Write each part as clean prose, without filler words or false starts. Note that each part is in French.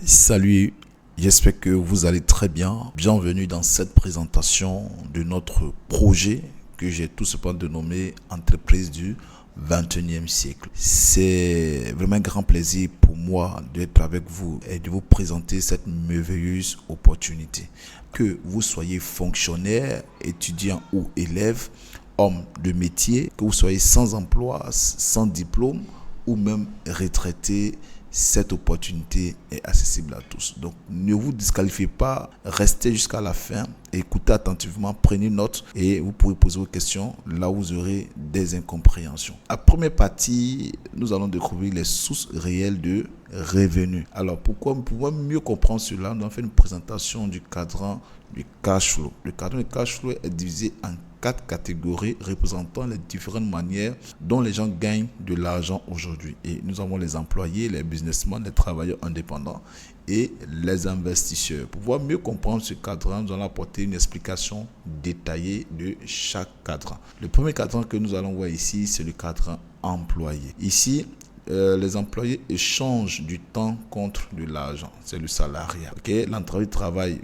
Salut, j'espère que vous allez très bien. Bienvenue dans cette présentation de notre projet que j'ai tout simplement dénommé Entreprise du 21e siècle. C'est vraiment un grand plaisir pour moi d'être avec vous et de vous présenter cette merveilleuse opportunité. Que vous soyez fonctionnaire, étudiant ou élève, homme de métier, que vous soyez sans emploi, sans diplôme ou même retraité, cette opportunité est accessible à tous. Donc, ne vous disqualifiez pas, restez jusqu'à la fin, écoutez attentivement, prenez note et vous pourrez poser vos questions là où vous aurez des incompréhensions. À première partie, nous allons découvrir les sources réelles de revenus. Alors, pour mieux comprendre cela, nous allons faire une présentation du cadran du cash flow. Le cadran du cash flow est divisé en 4 catégories représentant les différentes manières dont les gens gagnent de l'argent aujourd'hui. Et nous avons les employés, les businessmen, les travailleurs indépendants et les investisseurs. Pour pouvoir mieux comprendre ce cadran, nous allons apporter une explication détaillée de chaque cadran. Le premier cadran que nous allons voir ici, c'est le cadran employé. Ici, les employés échangent du temps contre de l'argent. C'est le salariat. Okay? L'employé travaille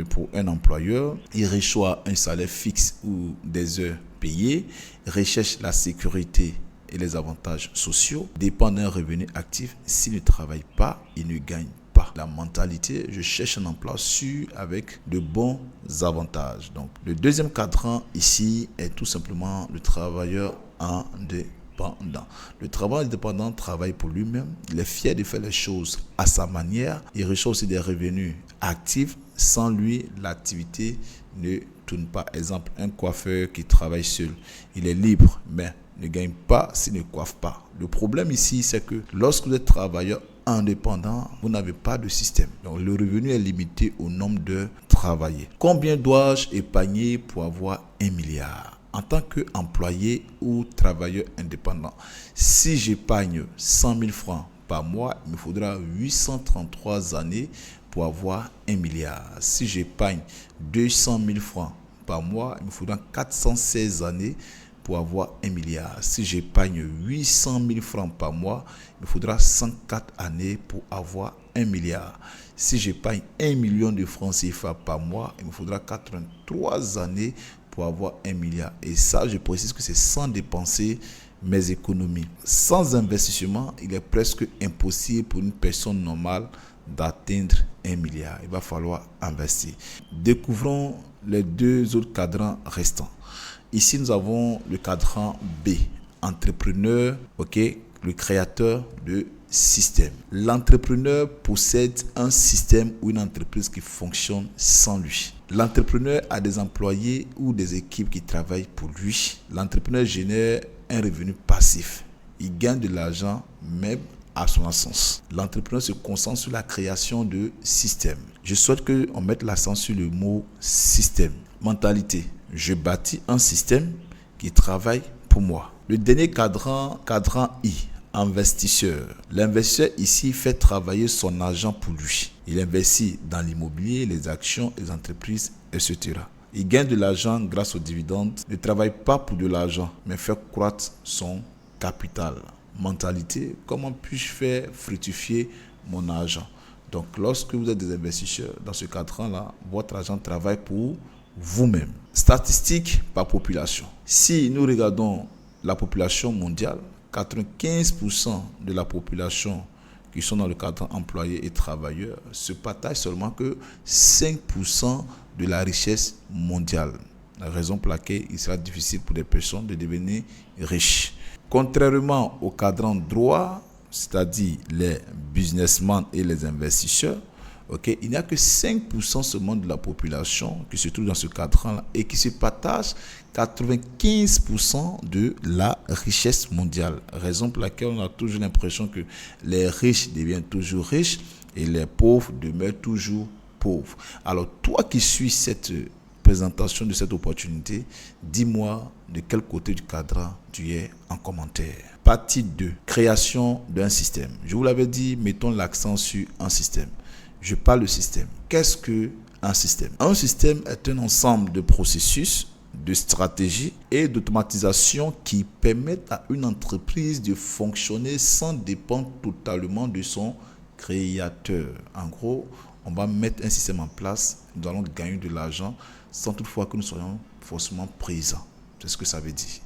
pour un employeur. Il reçoit un salaire fixe ou des heures payées. Il recherche la sécurité et les avantages sociaux. Dépend d'un revenu actif. S'il ne travaille pas, il ne gagne pas. La mentalité, je cherche un emploi sûr avec de bons avantages. Donc, le deuxième cadran ici est tout simplement le travailleur indépendant. Le travailleur indépendant travaille pour lui-même. Il est fier de faire les choses à sa manière. Il reçoit aussi des revenus actifs. Sans lui, l'activité ne tourne pas. Exemple, un coiffeur qui travaille seul. Il est libre, mais ne gagne pas s'il ne coiffe pas. Le problème ici, c'est que lorsque vous êtes travailleur indépendant, vous n'avez pas de système. Donc, le revenu est limité au nombre d'heures travaillées. Combien dois-je épargner pour avoir 1 milliard ? En tant qu'employé ou travailleur indépendant, si j'épargne 100 000 francs par mois, il me faudra 833 années pour avoir 1 milliard. Si j'épargne 200 000 francs par mois, il me faudra 416 années pour avoir 1 milliard. Si j'épargne 800 000 francs par mois, il me faudra 104 années pour avoir 1 milliard. Si j'épargne 1 million de francs CFA par mois, il me faudra 83 années pour avoir 1 milliard. Et ça, je précise que c'est sans dépenser mes économies. Sans investissement, il est presque impossible pour une personne normale d'atteindre 1 milliard. Il va falloir investir. Découvrons les deux autres cadrans restants. Ici, nous avons le cadran B, entrepreneur, le créateur de système. L'entrepreneur possède un système ou une entreprise qui fonctionne sans lui. L'entrepreneur a des employés ou des équipes qui travaillent pour lui. L'entrepreneur génère un revenu passif. Il gagne de l'argent même à son absence. L'entrepreneur se concentre sur la création de systèmes. Je souhaite qu'on mette l'accent sur le mot système. Mentalité. Je bâtis un système qui travaille pour moi. Le dernier cadran I. Investisseur. L'investisseur ici fait travailler son argent pour lui. Il investit dans l'immobilier, les actions, les entreprises, etc. Il gagne de l'argent grâce aux dividendes. Ne travaille pas pour de l'argent, mais fait croître son capital. Mentalité, comment puis-je faire fructifier mon argent? Donc, lorsque vous êtes des investisseurs, dans ce cadran-là, votre argent travaille pour vous-même. Statistiques par population. Si nous regardons la population mondiale, 95% de la population qui sont dans le cadre employés et travailleurs se partagent seulement que 5% de la richesse mondiale. La raison pour laquelle il sera difficile pour des personnes de devenir riches. Contrairement au cadran droit, c'est-à-dire les businessmen et les investisseurs, il n'y a que 5% seulement de la population qui se trouve dans ce cadran-là et qui se partage 95% de la richesse mondiale. Raison pour laquelle on a toujours l'impression que les riches deviennent toujours riches et les pauvres demeurent toujours pauvres. Alors, toi qui suis cette présentation de cette opportunité, dis-moi de quel côté du cadran tu es en commentaire. Partie 2, création d'un système. Je vous l'avais dit, mettons l'accent sur un système. Je parle de système. Qu'est-ce qu'un système? Un système est un ensemble de processus, de stratégies et d'automatisation qui permettent à une entreprise de fonctionner sans dépendre totalement de son créateur. En gros, on va mettre un système en place, nous allons gagner de l'argent sans toutefois que nous soyons forcément présents. C'est ce que ça veut dire.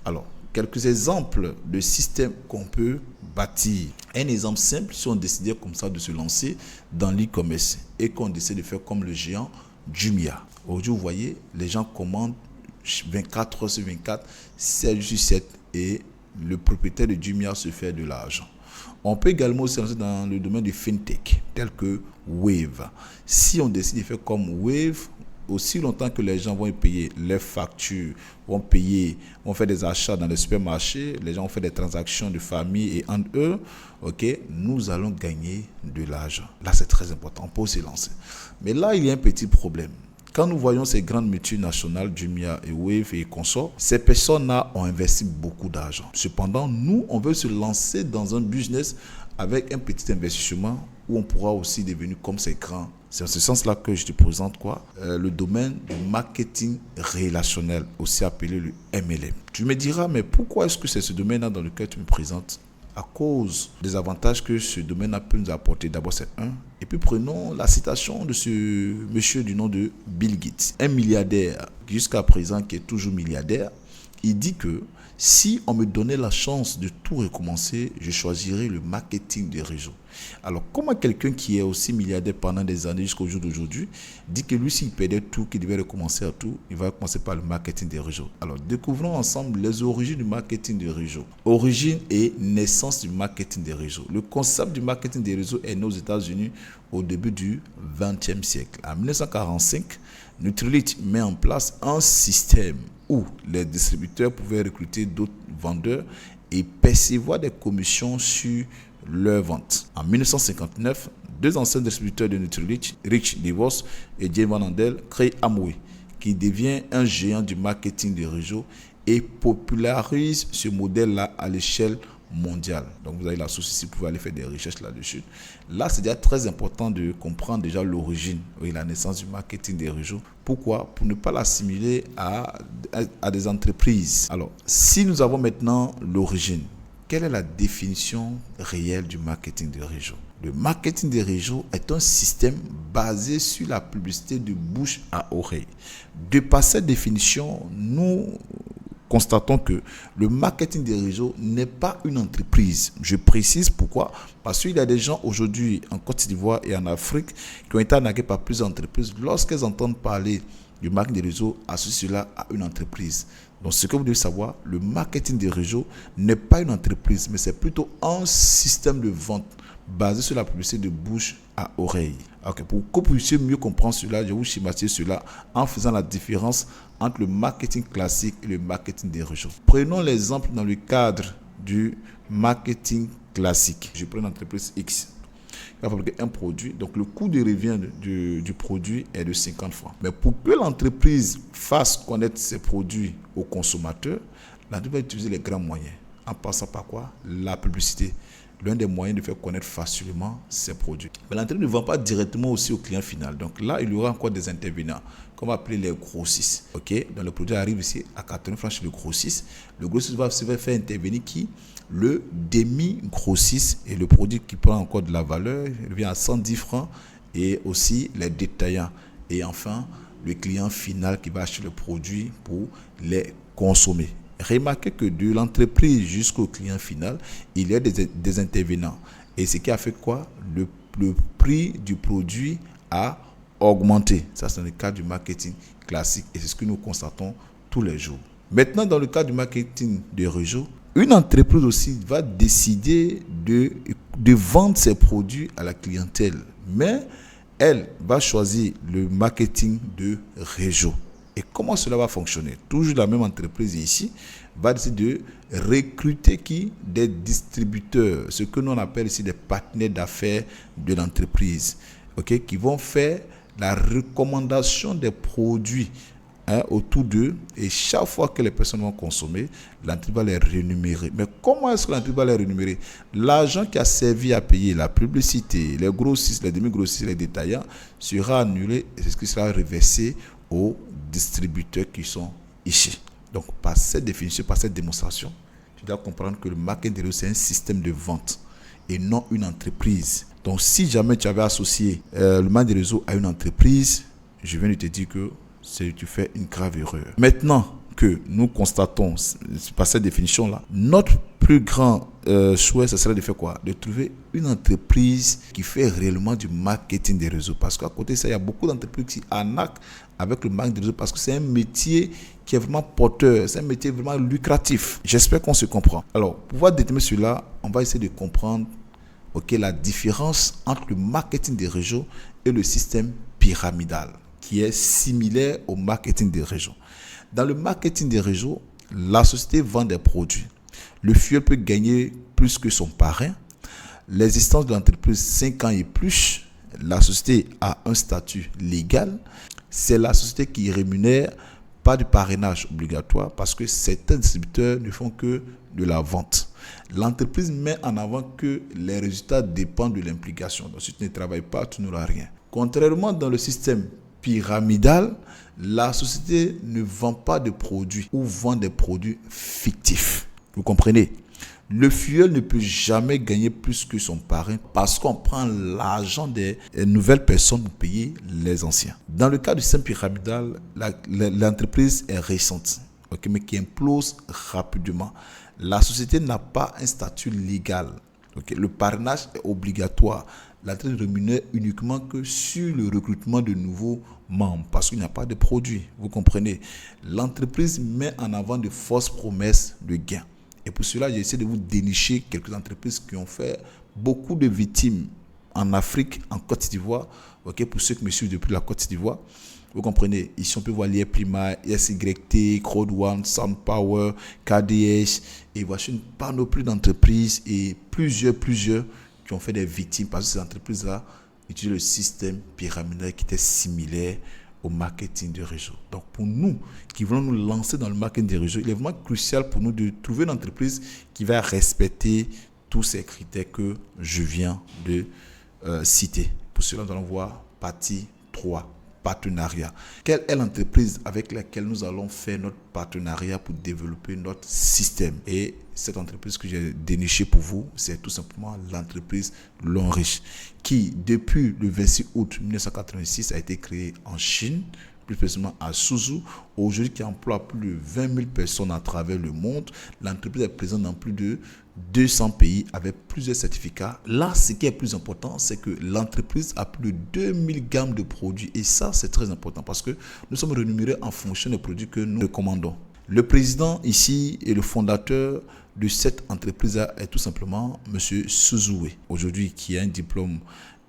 Alors, quelques exemples de systèmes qu'on peut bâtir. Un exemple simple, si on décidait comme ça de se lancer dans l'e-commerce et qu'on décide de faire comme le géant Jumia. Aujourd'hui, vous voyez, les gens commandent 24 heures sur 24, 7 jours sur 7 et le propriétaire de Jumia se fait de l'argent. On peut également se lancer dans le domaine du fintech, tel que Wave. Si on décide de faire comme Wave, aussi longtemps que les gens vont payer leurs factures, vont faire des achats dans les supermarchés, les gens vont faire des transactions de famille et entre eux, nous allons gagner de l'argent. Là, c'est très important pour se lancer. Mais là, il y a un petit problème. Quand nous voyons ces grandes multinationales, Jumia et Wave et consorts, ces personnes-là ont investi beaucoup d'argent. Cependant, nous, on veut se lancer dans un business avec un petit investissement où on pourra aussi devenir comme ces grands. C'est en ce sens-là que je te présente le domaine du marketing relationnel, aussi appelé le MLM. Tu me diras, mais pourquoi est-ce que c'est ce domaine-là dans lequel tu me présentes? À cause des avantages que ce domaine-là peut nous apporter. D'abord, c'est un. Et puis, prenons la citation de ce monsieur du nom de Bill Gates, un milliardaire jusqu'à présent qui est toujours milliardaire. Il dit que si on me donnait la chance de tout recommencer, je choisirais le marketing des réseaux. Alors, comment quelqu'un qui est aussi milliardaire pendant des années jusqu'au jour d'aujourd'hui dit que lui, s'il perdait tout, qu'il devait recommencer à tout, il va commencer par le marketing des réseaux. Alors, découvrons ensemble les origines du marketing des réseaux. Origine et naissance du marketing des réseaux. Le concept du marketing des réseaux est né aux États-Unis au début du XXe siècle. En 1945, Nutrilite met en place un système où les distributeurs pouvaient recruter d'autres vendeurs et percevoir des commissions sur leurs ventes. En 1959, deux anciens distributeurs de Nutrilite, Rich DeVos et Jay Van Andel, créent Amway, qui devient un géant du marketing des réseaux et popularise ce modèle-là à l'échelle mondiale. Donc vous avez la source ici, vous pouvez aller faire des recherches là-dessus. Là, c'est déjà très important de comprendre déjà l'origine et la naissance du marketing des réseaux. Pourquoi? Pour ne pas l'assimiler à des entreprises. Alors, si nous avons maintenant l'origine, quelle est la définition réelle du marketing des réseaux? Le marketing des réseaux est un système basé sur la publicité de bouche à oreille. De par cette définition, nous constatons que le marketing des réseaux n'est pas une entreprise. Je précise pourquoi. Parce qu'il y a des gens aujourd'hui en Côte d'Ivoire et en Afrique qui ont été arnaqués par plusieurs entreprises. Lorsqu'elles entendent parler du marketing des réseaux, associent cela à une entreprise. Donc, ce que vous devez savoir, le marketing des réseaux n'est pas une entreprise, mais c'est plutôt un système de vente basé sur la publicité de bouche à oreille. Okay, pour que vous puissiez mieux comprendre cela, je vais vous schématiser cela en faisant la différence entre le marketing classique et le marketing des réseaux. Prenons l'exemple dans le cadre du marketing classique. Je prends une entreprise X. Il va fabriquer un produit. Donc, le coût de revient du produit est de 50 francs. Mais pour que l'entreprise fasse connaître ses produits aux consommateurs, l'entreprise va utiliser les grands moyens. En passant par quoi? La publicité. L'un des moyens de faire connaître facilement ses produits. Mais l'entreprise ne vend pas directement aussi au client final. Donc là, il y aura encore des intervenants, qu'on va appeler les grossistes. Donc le produit arrive ici à 80 francs chez le grossiste. Le grossiste va se faire intervenir qui? Le demi-grossiste, et le produit qui prend encore de la valeur, il vient à 110 francs, et aussi les détaillants. Et enfin, le client final qui va acheter le produit pour les consommer. Remarquez que de l'entreprise jusqu'au client final, il y a des intervenants. Et ce qui a fait quoi? Le prix du produit a augmenté. Ça, c'est dans le cadre du marketing classique. Et c'est ce que nous constatons tous les jours. Maintenant, dans le cadre du marketing de réseau, une entreprise aussi va décider de vendre ses produits à la clientèle. Mais elle va choisir le marketing de réseau. Et comment cela va fonctionner? Toujours la même entreprise ici va décider de recruter qui? Des distributeurs, ce que nous appelle ici des partenaires d'affaires de l'entreprise, qui vont faire la recommandation des produits autour d'eux, et chaque fois que les personnes vont consommer, l'entreprise va les rémunérer. Mais comment est-ce que l'entreprise va les rémunérer? L'argent qui a servi à payer la publicité, les grossistes, les demi-grossistes, les détaillants sera annulé, et c'est ce qui sera reversé aux distributeurs qui sont ici. Donc, par cette définition, par cette démonstration, tu dois comprendre que le marketing des réseaux, c'est un système de vente et non une entreprise. Donc, si jamais tu avais associé le manque de réseau à une entreprise, je viens de te dire que tu fais une grave erreur. Maintenant que nous constatons, par cette définition-là, notre plus grand souhait, ce serait de faire quoi? De trouver une entreprise qui fait réellement du marketing des réseaux. Parce qu'à côté de ça, il y a beaucoup d'entreprises qui arnaquent avec le marketing des réseaux parce que c'est un métier qui est vraiment porteur, c'est un métier vraiment lucratif. J'espère qu'on se comprend. Alors, pour pouvoir déterminer cela, on va essayer de comprendre la différence entre le marketing des réseaux et le système pyramidal, qui est similaire au marketing des réseaux. Dans le marketing des réseaux, la société vend des produits. Le filleul peut gagner plus que son parrain. L'existence de l'entreprise 5 ans et plus, la société a un statut légal. C'est la société qui rémunère pas du parrainage obligatoire parce que certains distributeurs ne font que de la vente. L'entreprise met en avant que les résultats dépendent de l'implication. Donc si tu ne travailles pas, tu n'auras rien. Contrairement dans le système pyramidal, la société ne vend pas de produits ou vend des produits fictifs. Vous comprenez? Le filleul ne peut jamais gagner plus que son parrain parce qu'on prend l'argent des nouvelles personnes pour payer les anciens. Dans le cas du système pyramidal, l'entreprise est récente, mais qui implose rapidement. La société n'a pas un statut légal. Le parrainage est obligatoire. L'entreprise rémunère uniquement que sur le recrutement de nouveaux membres parce qu'il n'y a pas de produit. Vous comprenez? L'entreprise met en avant de fausses promesses de gains. Et pour cela, j'essaie de vous dénicher quelques entreprises qui ont fait beaucoup de victimes en Afrique, en Côte d'Ivoire. Pour ceux qui me suivent depuis la Côte d'Ivoire, vous comprenez, ici on peut voir l'IEPlima, SYT, Crowd One, SunPower, KDS, et voici une panoplie d'entreprises et plusieurs qui ont fait des victimes parce que ces entreprises-là utilisent le système pyramidal qui était similaire au marketing de réseau. Donc pour nous qui voulons nous lancer dans le marketing de réseau, il est vraiment crucial pour nous de trouver une entreprise qui va respecter tous ces critères que je viens de citer. Pour cela, nous allons voir partie 3. Partenariat. Quelle est l'entreprise avec laquelle nous allons faire notre partenariat pour développer notre système? Et cette entreprise que j'ai dénichée pour vous, c'est tout simplement l'entreprise Longrich, qui depuis le 26 août 1986 a été créée en Chine, plus précisément à Suzhou, aujourd'hui qui emploie plus de 20 000 personnes à travers le monde. L'entreprise est présente dans plus de 200 pays avec plusieurs certificats. Là, ce qui est plus important, c'est que l'entreprise a plus de 2000 gammes de produits. Et ça, c'est très important parce que nous sommes rémunérés en fonction des produits que nous recommandons. Le président ici et le fondateur de cette entreprise est tout simplement M. Suzhou, aujourd'hui qui a un diplôme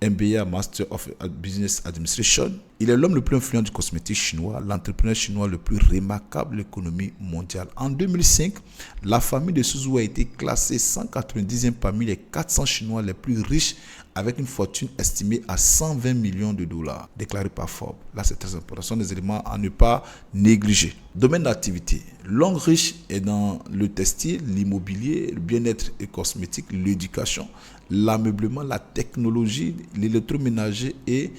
MBA, Master of Business Administration. Il est l'homme le plus influent du cosmétique chinois, l'entrepreneur chinois le plus remarquable de l'économie mondiale. En 2005, la famille de Suzhou a été classée 190e parmi les 400 Chinois les plus riches avec une fortune estimée à 120 millions de dollars, déclaré par Forbes. Là, c'est très important. Ce sont des éléments à ne pas négliger. Domaine d'activité. Longrich est dans le textile, l'immobilier, le bien-être et cosmétique, l'éducation, l'ameublement, la technologie, l'électroménager et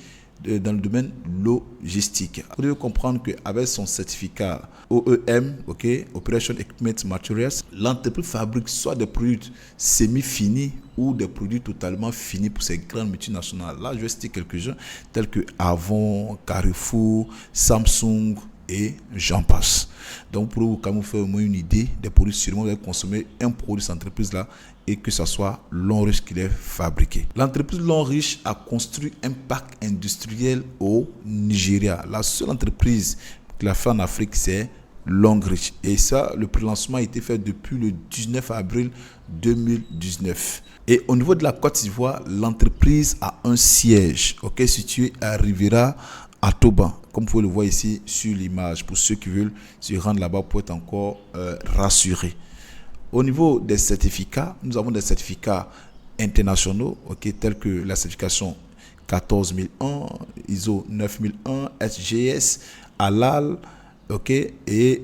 dans le domaine logistique. Vous devez comprendre qu'avec son certificat OEM, Operation Equipment Materials, l'entreprise fabrique soit des produits semi-finis ou des produits totalement finis pour ces grandes multinationales. Là, je vais citer quelques-uns tels que Avon, Carrefour, Samsung et j'en passe. Donc, pour vous, quand vous faites au moins une idée des produits, sûrement vous allez consommer un produit de cette entreprise-là et que ce soit Longrich qui l'ait fabriqué. L'entreprise Longrich a construit un parc industriel au Nigeria. La seule entreprise qui l'a fait en Afrique, c'est Longrich. Et ça, le pré-lancement a été fait depuis le 19 avril 2019. Et au niveau de la Côte d'Ivoire, l'entreprise a un siège situé à Rivera, à Toban, comme vous pouvez le voir ici sur l'image, pour ceux qui veulent se rendre là-bas pour être encore rassurés. Au niveau des certificats, nous avons des certificats internationaux, tels que la certification 14001, ISO 9001, SGS, HALAL, et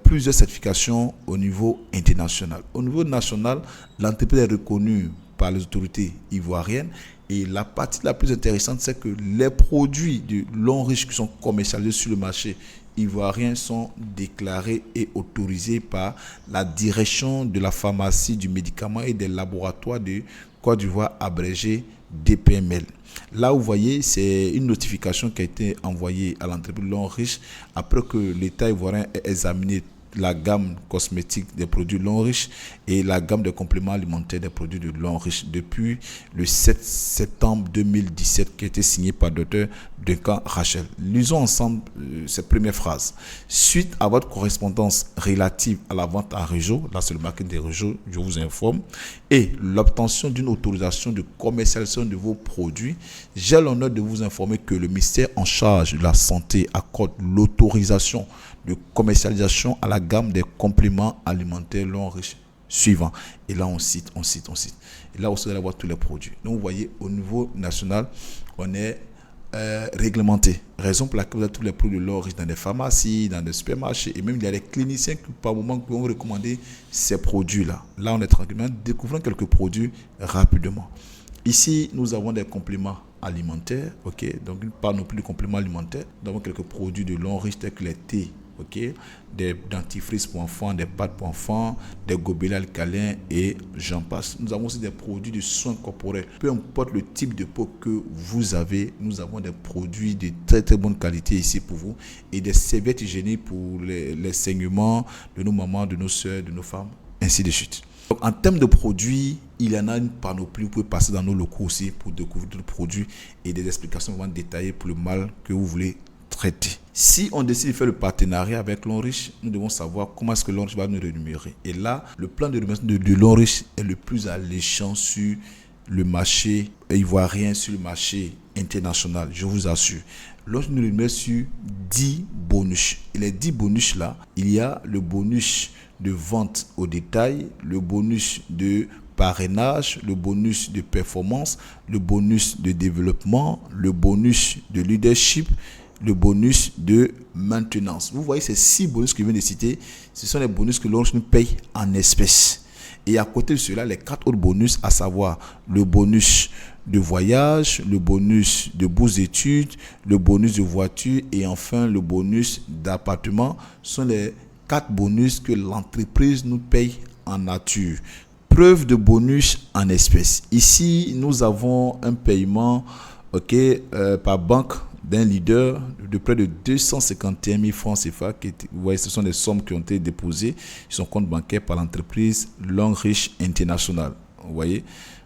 plusieurs certifications au niveau international. Au niveau national, l'entreprise est reconnue par les autorités ivoiriennes. Et la partie la plus intéressante, c'est que les produits de Longrich qui sont commercialisés sur le marché ivoirien sont déclarés et autorisés par la direction de la pharmacie, du médicament et des laboratoires de Côte d'Ivoire, abrégé DPML. Là, vous voyez, c'est une notification qui a été envoyée à l'entreprise Longrich après que l'État ivoirien ait examiné la gamme cosmétique des produits Longrich et la gamme de compléments alimentaires des produits de Longrich depuis le 7 septembre 2017 qui a été signé par Dr Duncan Rachel. Lisons ensemble cette première phrase. Suite à votre correspondance relative à la vente en réseau, là c'est le marketing des réseaux, je vous informe, et l'obtention d'une autorisation de commercialisation de vos produits, j'ai l'honneur de vous informer que le ministère en charge de la santé accorde l'autorisation de commercialisation à la gamme des compléments alimentaires Longrich suivant. Et là, on cite. Et là aussi, vous allez voir tous les produits. Donc, vous voyez, au niveau national, on est réglementé. Raison pour laquelle vous avez tous les produits de Longrich dans des pharmacies, dans des supermarchés, et même il y a des cliniciens qui, par moment, vont recommander ces produits-là. Là, on est tranquillement. Découvrons quelques produits rapidement. Ici, nous avons des compléments alimentaires, ok. Donc, pas non plus de compléments alimentaires. Nous avons quelques produits de Longrich tels que les thés, ok, des dentifrices pour enfants, des pâtes pour enfants, des gobelets alcalins et j'en passe. Nous avons aussi des produits de soins corporels. Peu importe le type de peau que vous avez, nous avons des produits de très très bonne qualité ici pour vous et des serviettes hygiéniques pour les saignements de nos mamans, de nos soeurs, de nos femmes, ainsi de suite. Donc, en termes de produits, il y en a une panoplie. Vous pouvez passer dans nos locaux aussi pour découvrir d'autres produits et des explications vraiment détaillées pour le mal que vous voulez traiter. Si on décide de faire le partenariat avec Longrich, nous devons savoir comment est-ce que Longrich va nous rémunérer. Et là, le plan de rémunération de Longrich est le plus alléchant sur le marché ivoirien, sur le marché international, je vous assure. Longrich nous rémunère sur 10 bonus. Et les 10 bonus là, il y a le bonus de vente au détail, le bonus de parrainage, le bonus de performance, le bonus de développement, le bonus de leadership, le bonus de maintenance. Vous voyez ces 6 bonus que je viens de citer, ce sont les bonus que Longrich nous paye en espèces. Et à côté de cela, les 4 autres bonus, à savoir le bonus de voyage, le bonus de bourse d'études, le bonus de voiture et enfin le bonus d'appartement, sont les 4 bonus que l'entreprise nous paye en nature. Preuve de bonus en espèces. Ici, nous avons un paiement par banque d'un leader de près de 251 000 francs CFA. Vous voyez, ce sont des sommes qui ont été déposées sur son compte bancaire par l'entreprise Longrich International. Vous voyez,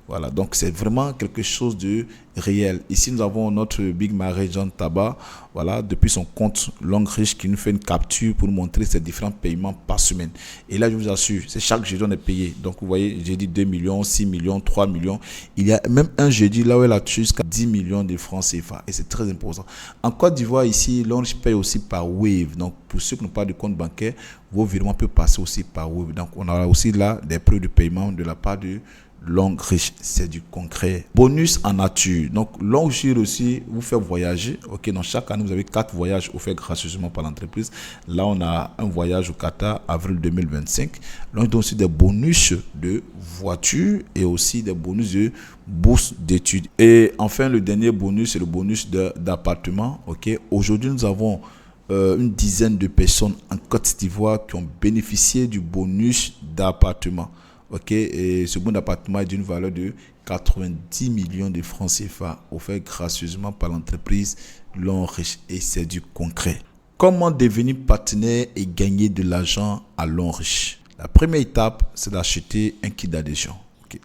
voilà, donc c'est vraiment quelque chose de réel. Ici, nous avons notre Big Marie Jean Tabac, voilà, depuis son compte Longrich qui nous fait une capture pour nous montrer ses différents paiements par semaine. Et là, je vous assure, c'est chaque jeudi on est payé. Donc, vous voyez, j'ai dit 2 millions, 6 millions, 3 millions. Il y a même un jeudi là où elle a touché jusqu'à 10 millions de francs CFA. Et c'est très important. En Côte d'Ivoire, ici, Longrich paye aussi par Wave. Donc, pour ceux qui n'ont pas de compte bancaire, vos virements peuvent passer aussi par Wave. Donc, on a aussi là des preuves de paiement de la part de Longrich, c'est du concret. Bonus en nature. Donc, Longrich aussi vous fait voyager. Ok, donc chaque année, vous avez 4 voyages offerts gracieusement par l'entreprise. Là, on a un voyage au Qatar, avril 2025. Longrich donne aussi des bonus de voiture et aussi des bonus de bourse d'études. Et enfin, le dernier bonus, c'est le bonus d'appartement. Ok, aujourd'hui, nous avons une dizaine de personnes en Côte d'Ivoire qui ont bénéficié du bonus d'appartement. Ok, et ce bon d'appartement est d'une valeur de 90 millions de francs CFA offert gracieusement par l'entreprise Longrich et c'est du concret. Comment devenir partenaire et gagner de l'argent à Longrich? La première étape, c'est d'acheter un kit d'adhésion,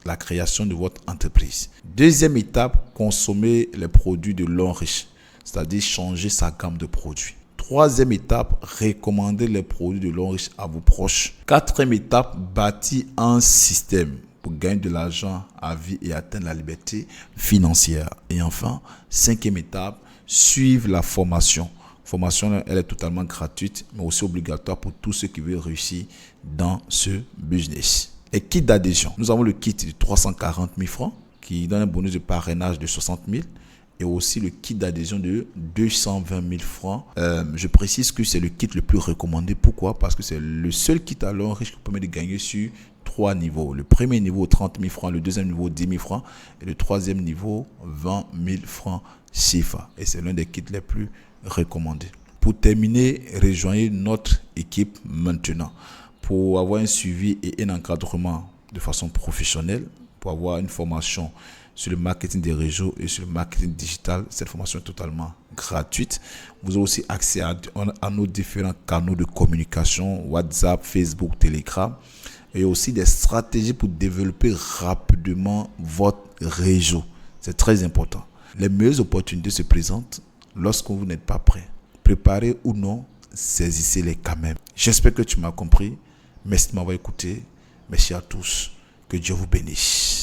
la création de votre entreprise. Deuxième étape, consommer les produits de Longrich, c'est-à-dire changer sa gamme de produits. Troisième étape, recommander les produits de Longrich à vos proches. Quatrième étape, bâtir un système pour gagner de l'argent à vie et atteindre la liberté financière. Et enfin, cinquième étape, suivre la formation. Formation, elle est totalement gratuite, mais aussi obligatoire pour tous ceux qui veulent réussir dans ce business. Et kit d'adhésion. Nous avons le kit de 340 000 francs qui donne un bonus de parrainage de 60 000. Et aussi le kit d'adhésion de 220 000 francs. Je précise que c'est le kit le plus recommandé. Pourquoi? Parce que c'est le seul kit à Longrich qui permet de gagner sur 3 niveaux. Le premier niveau, 30 000 francs. Le deuxième niveau, 10 000 francs. Et le troisième niveau, 20 000 francs CFA. Et c'est l'un des kits les plus recommandés. Pour terminer, rejoignez notre équipe maintenant. Pour avoir un suivi et un encadrement de façon professionnelle, pour avoir une formation sur le marketing des réseaux et sur le marketing digital. Cette formation est totalement gratuite. Vous aurez aussi accès à nos différents canaux de communication, WhatsApp, Facebook, Telegram, et aussi des stratégies pour développer rapidement votre réseau. C'est très important. Les meilleures opportunités se présentent lorsque vous n'êtes pas prêt. Préparé ou non, saisissez-les quand même. J'espère que tu m'as compris. Merci de m'avoir écouté. Merci à tous. Que Dieu vous bénisse.